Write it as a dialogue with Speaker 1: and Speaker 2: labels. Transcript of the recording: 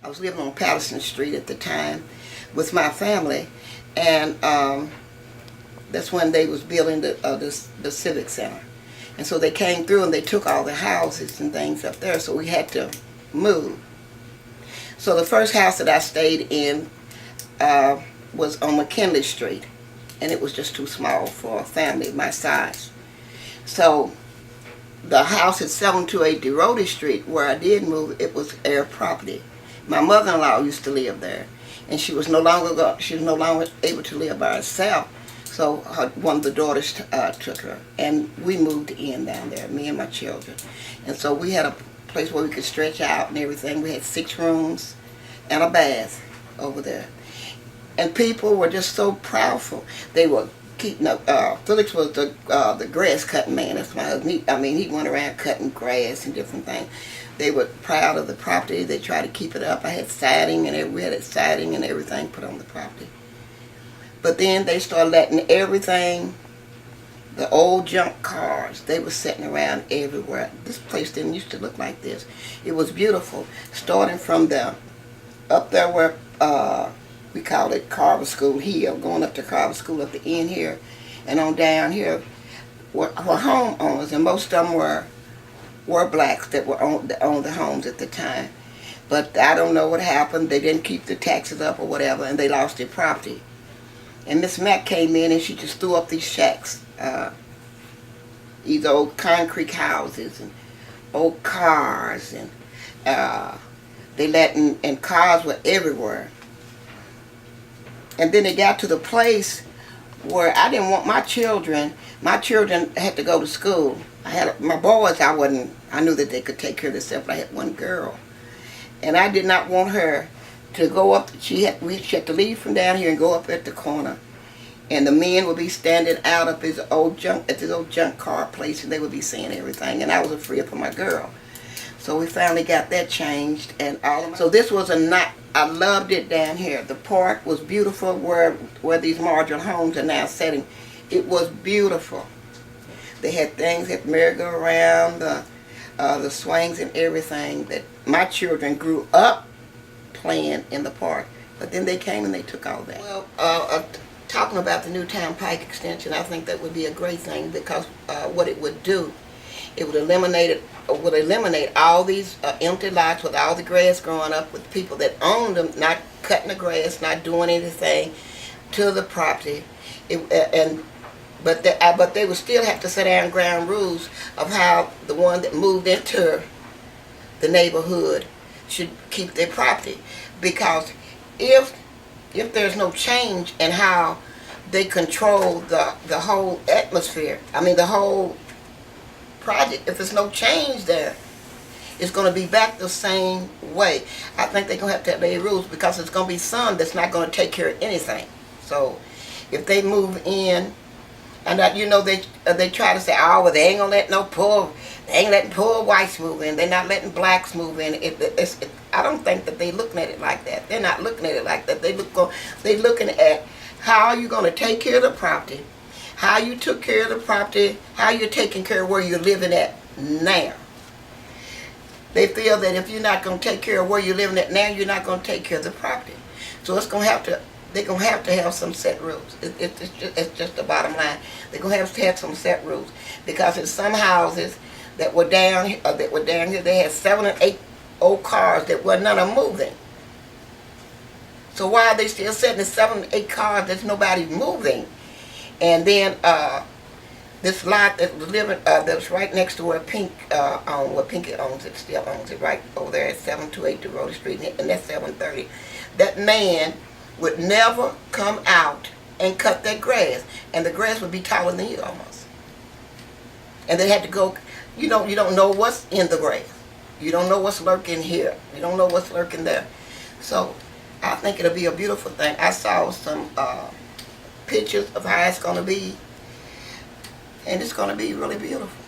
Speaker 1: I was living on Patterson Street at the time with my family, and that's when they was building the Civic Center. And so they came through and they took all the houses and things up there, so we had to move. So the first house that I stayed in was on McKinley Street, and it was just too small for a family my size. So the house at 728 DeRody Street, where I did move, it was air property. My mother-in-law used to live there, and she was no longer able to live by herself. So one of the daughters took her, and we moved in down there, me and my children. And so we had a place where we could stretch out and everything. We had 6 rooms and a bath over there. And people were just so proudful. They were keeping up. Felix was the grass cutting man. That's my husband. He went around cutting grass and different things. They were proud of the property. They tried to keep it up. I had siding, and we had siding and everything put on the property. But then they started letting everything, the old junk cars, they were sitting around everywhere. This place didn't used to look like this. It was beautiful, starting from up there where we call it Carver School Hill, going up to Carver School at the end here, and on down here were homeowners, and most of them were blacks that owned the homes at the time. But I don't know what happened. They didn't keep the taxes up or whatever, and they lost their property. And Miss Mack came in and she just threw up these shacks, these old concrete houses and old cars, and and cars were everywhere. And then it got to the place where I didn't want my children. My children had to go to school. I had my boys. I knew that they could take care of themselves. I had one girl, and I did not want her to go up. She had to leave from down here and go up at the corner, and the men would be standing out of this old junk car place, and they would be seeing everything. And I was afraid for my girl. So we finally got that changed, and so this was I loved it down here. The park was beautiful where these marginal homes are now setting. It was beautiful. They had things at merry-go-round, the swings and everything that my children grew up playing in the park. But then they came and they took all that. Well, talking about the Newtown Pike extension, I think that would be a great thing, because what it would do, it would eliminate all these empty lots with all the grass growing up, with people that owned them not cutting the grass, not doing anything to the property. But they would still have to set down ground rules of how the one that moved into the neighborhood should keep their property. Because if there's no change in how they control the whole atmosphere, the whole project, if there's no change there, it's going to be back the same way. I think they're going to have their rules, because it's going to be some that's not going to take care of anything. So if they move in, and they try to say, oh, well, they ain't going to let they ain't letting poor whites move in, they're not letting blacks move in. I don't think that they're looking at it like that. They're not looking at it like that. They're looking at how you're going to take care of the property, how you took care of the property, how you're taking care of where you're living at now. They feel that if you're not going to take care of where you're living at now, you're not going to take care of the property. So they're going to have to have some set rules. It's just the bottom line. They're going to have some set rules, because in some houses that were down here, they had 7 or 8 old cars that were none of them moving. So why are they still sitting in 7 or 8 cars that's nobody moving? And then this lot that was right next to where Pinky owns it, still owns it, right over there at 728 DeRody Street, and that's 730. That man would never come out and cut that grass, and the grass would be taller than you almost. And they had to go. You don't know what's in the grass. You don't know what's lurking here. You don't know what's lurking there. So I think it'll be a beautiful thing. I saw some pictures of how it's going to be, and it's going to be really beautiful.